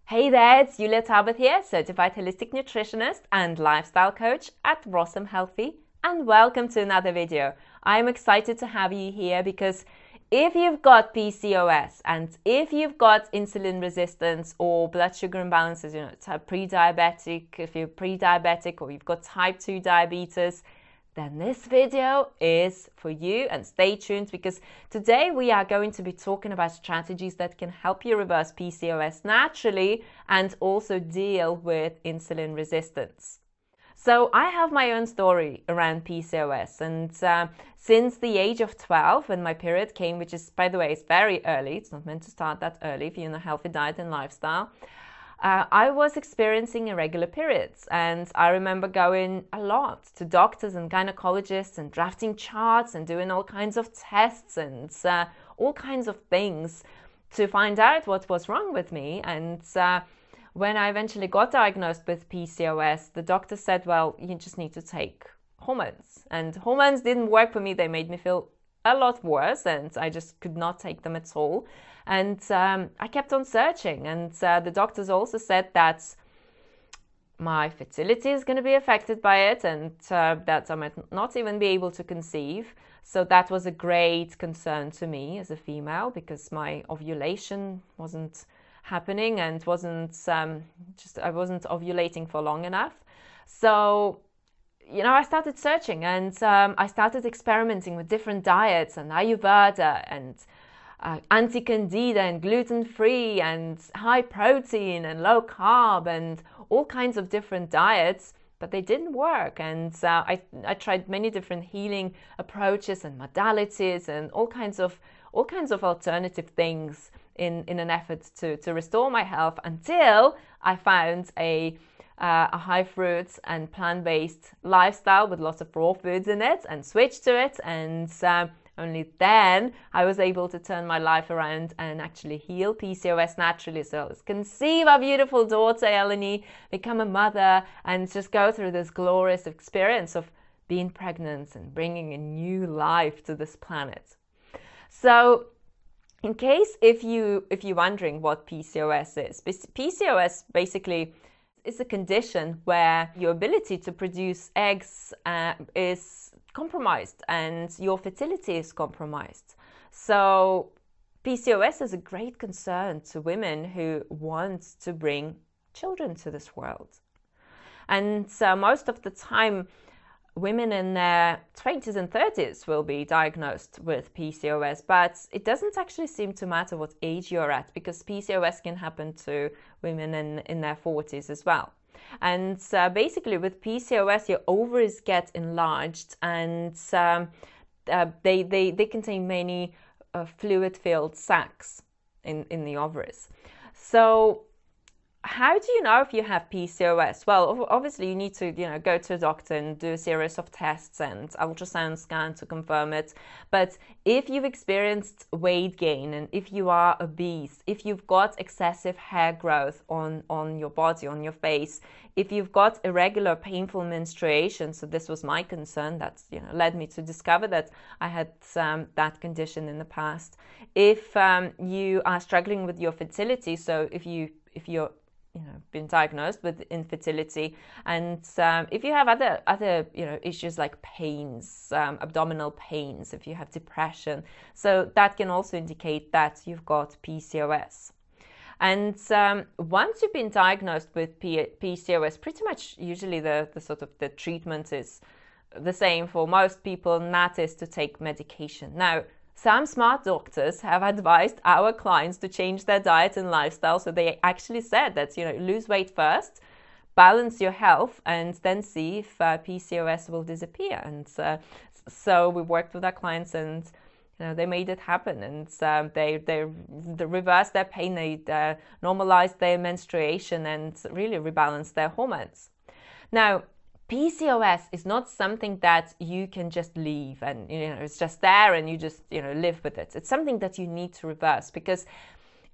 Hey there, it's Yulia Tarbath here, certified holistic nutritionist and lifestyle coach at Rossum Healthy, and welcome to another video. I'm excited to have you here because if you've got PCOS and if you've got insulin resistance or blood sugar imbalances, pre-diabetic, if you're pre-diabetic or you've got type 2 diabetes, then this video is for you, and stay tuned because today we are going to be talking about strategies that can help you reverse PCOS naturally and also deal with insulin resistance. So I have my own story around PCOS, and since the age of 12 when my period came, which is, by the way, it's very early, it's not meant to start that early if you're in a healthy diet and lifestyle, I was experiencing irregular periods, and I remember going a lot to doctors and gynecologists and drafting charts and doing all kinds of tests and all kinds of things to find out what was wrong with me. And when I eventually got diagnosed with PCOS, the doctor said, well, you just need to take hormones. And hormones didn't work for me. They made me feel a lot worse, and I just could not take them at all. And I kept on searching, and the doctors also said that my fertility is going to be affected by it, and that I might not even be able to conceive. So that was a great concern to me as a female, because my ovulation wasn't happening and I wasn't ovulating for long enough. So I started searching, and I started experimenting with different diets and Ayurveda and anti-candida and gluten-free and high protein and low carb and all kinds of different diets, but they didn't work. And I tried many different healing approaches and modalities and all kinds of alternative things in an effort to restore my health, until I found a high fruits and plant-based lifestyle with lots of raw foods in it, and switched to it. And only then I was able to turn my life around and actually heal PCOS naturally. So let's conceive our beautiful daughter Eleni, become a mother, and just go through this glorious experience of being pregnant and bringing a new life to this planet. So in case if you're wondering what PCOS is, PCOS basically is a condition where your ability to produce eggs is compromised and your fertility is compromised. So PCOS is a great concern to women who want to bring children to this world. And most of the time, women in their 20s and 30s will be diagnosed with PCOS, but it doesn't actually seem to matter what age you're at, because PCOS can happen to women in their 40s as well. And basically with PCOS, your ovaries get enlarged, and they contain many fluid-filled sacs in the ovaries. So how do you know if you have PCOS? Well, obviously you need to, go to a doctor and do a series of tests and ultrasound scan to confirm it. But if you've experienced weight gain, and if you are obese, if you've got excessive hair growth on your body, on your face, if you've got irregular painful menstruation, so this was my concern that led me to discover that I had that condition in the past. If you are struggling with your fertility, so if you're been diagnosed with infertility, and if you have other issues like pains, abdominal pains, if you have depression, so that can also indicate that you've got PCOS. And once you've been diagnosed with PCOS, pretty much usually the treatment is the same for most people, and that is to take medication. Now, some smart doctors have advised our clients to change their diet and lifestyle. So they actually said that, lose weight first, balance your health, and then see if PCOS will disappear. And so we worked with our clients, and they made it happen. And they reversed their pain, they normalized their menstruation, and really rebalanced their hormones. Now, PCOS is not something that you can just leave and it's just there and you just live with it. It's something that you need to reverse, because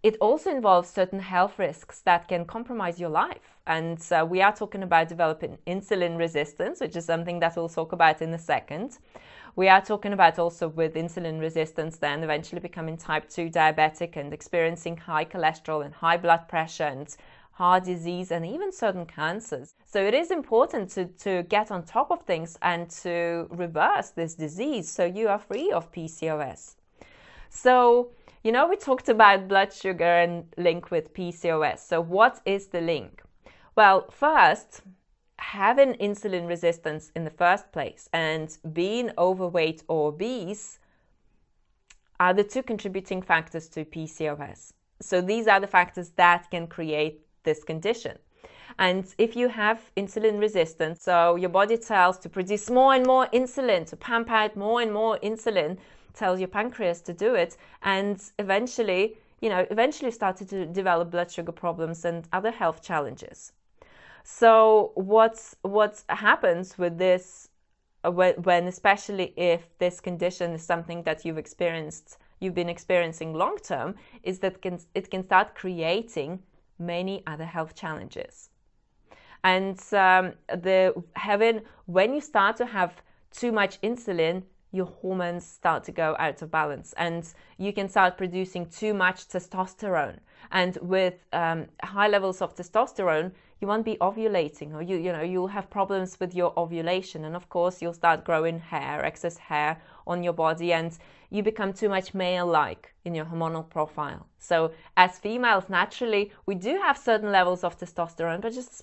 it also involves certain health risks that can compromise your life. And we are talking about developing insulin resistance, which is something that we'll talk about in a second. We are talking about also with insulin resistance then eventually becoming type 2 diabetic and experiencing high cholesterol and high blood pressure and heart disease, and even certain cancers. So it is important to get on top of things and to reverse this disease so you are free of PCOS. So, we talked about blood sugar and link with PCOS. So what is the link? Well, first, having insulin resistance in the first place and being overweight or obese are the two contributing factors to PCOS. So these are the factors that can create this condition. And if you have insulin resistance, so your body tells to produce more and more insulin, to pump out more and more insulin, tells your pancreas to do it, and eventually started to develop blood sugar problems and other health challenges. So what happens with this, when especially if this condition is something that you've been experiencing long term, is that it can start creating many other health challenges. And when you start to have too much insulin, your hormones start to go out of balance, and you can start producing too much testosterone. And with high levels of testosterone, you won't be ovulating, or you'll have problems with your ovulation, and of course you'll start growing hair, excess hair on your body, and you become too much male-like in your hormonal profile. So as females, naturally, we do have certain levels of testosterone, but just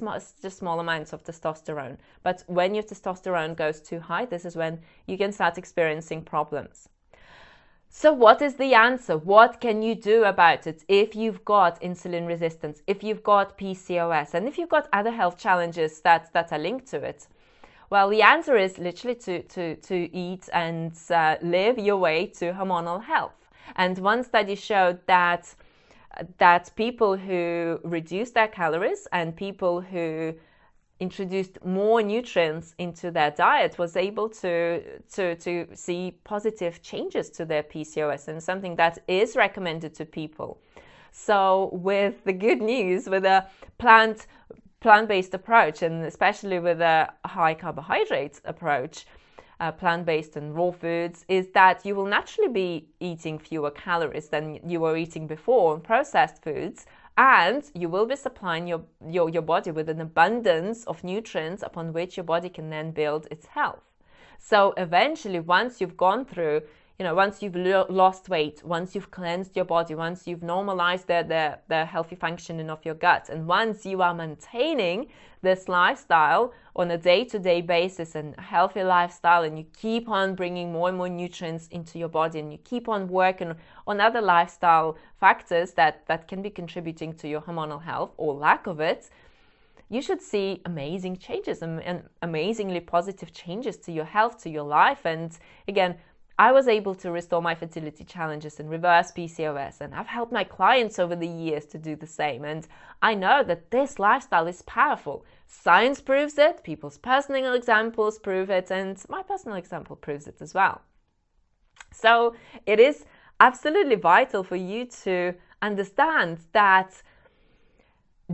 small amounts of testosterone. But when your testosterone goes too high, this is when you can start experiencing problems. So what is the answer? What can you do about it if you've got insulin resistance, if you've got PCOS, and if you've got other health challenges that are linked to it? Well, the answer is literally to eat and live your way to hormonal health. And one study showed that people who reduced their calories and people who introduced more nutrients into their diet was able to see positive changes to their PCOS, and something that is recommended to people. So with the good news, with a plant-based approach, and especially with a high carbohydrate approach, plant-based and raw foods, is that you will naturally be eating fewer calories than you were eating before on processed foods, and you will be supplying your body with an abundance of nutrients upon which your body can then build its health. So eventually, once you've gone through, once you've lost weight, once you've cleansed your body, once you've normalized the healthy functioning of your gut, and once you are maintaining this lifestyle on a day-to-day basis and a healthy lifestyle, and you keep on bringing more and more nutrients into your body, and you keep on working on other lifestyle factors that can be contributing to your hormonal health or lack of it, you should see amazing changes and amazingly positive changes to your health, to your life. And again, I was able to restore my fertility challenges and reverse PCOS, and I've helped my clients over the years to do the same. And I know that this lifestyle is powerful. Science proves it, people's personal examples prove it, and my personal example proves it as well. So it is absolutely vital for you to understand that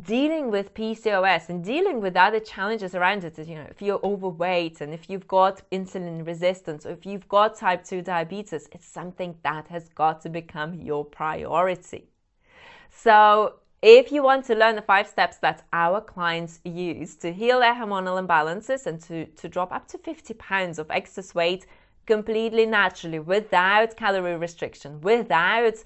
dealing with PCOS and dealing with other challenges around it, if you're overweight and if you've got insulin resistance or if you've got type 2 diabetes, it's something that has got to become your priority. So if you want to learn the 5 steps that our clients use to heal their hormonal imbalances and to drop up to 50 pounds of excess weight completely naturally, without calorie restriction, without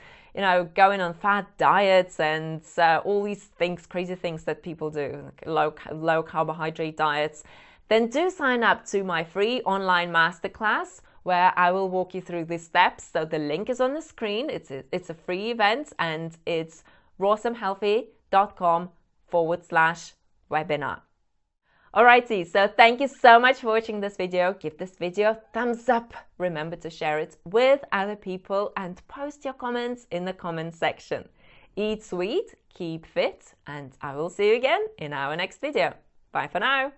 going on fat diets and all these things, crazy things that people do, like low carbohydrate diets, then do sign up to my free online masterclass where I will walk you through these steps. So the link is on the screen. It's a free event, and it's rawesomehealthy.com/webinar. Alrighty, so thank you so much for watching this video. Give this video a thumbs up. Remember to share it with other people and post your comments in the comment section. Eat sweet, keep fit, and I will see you again in our next video. Bye for now.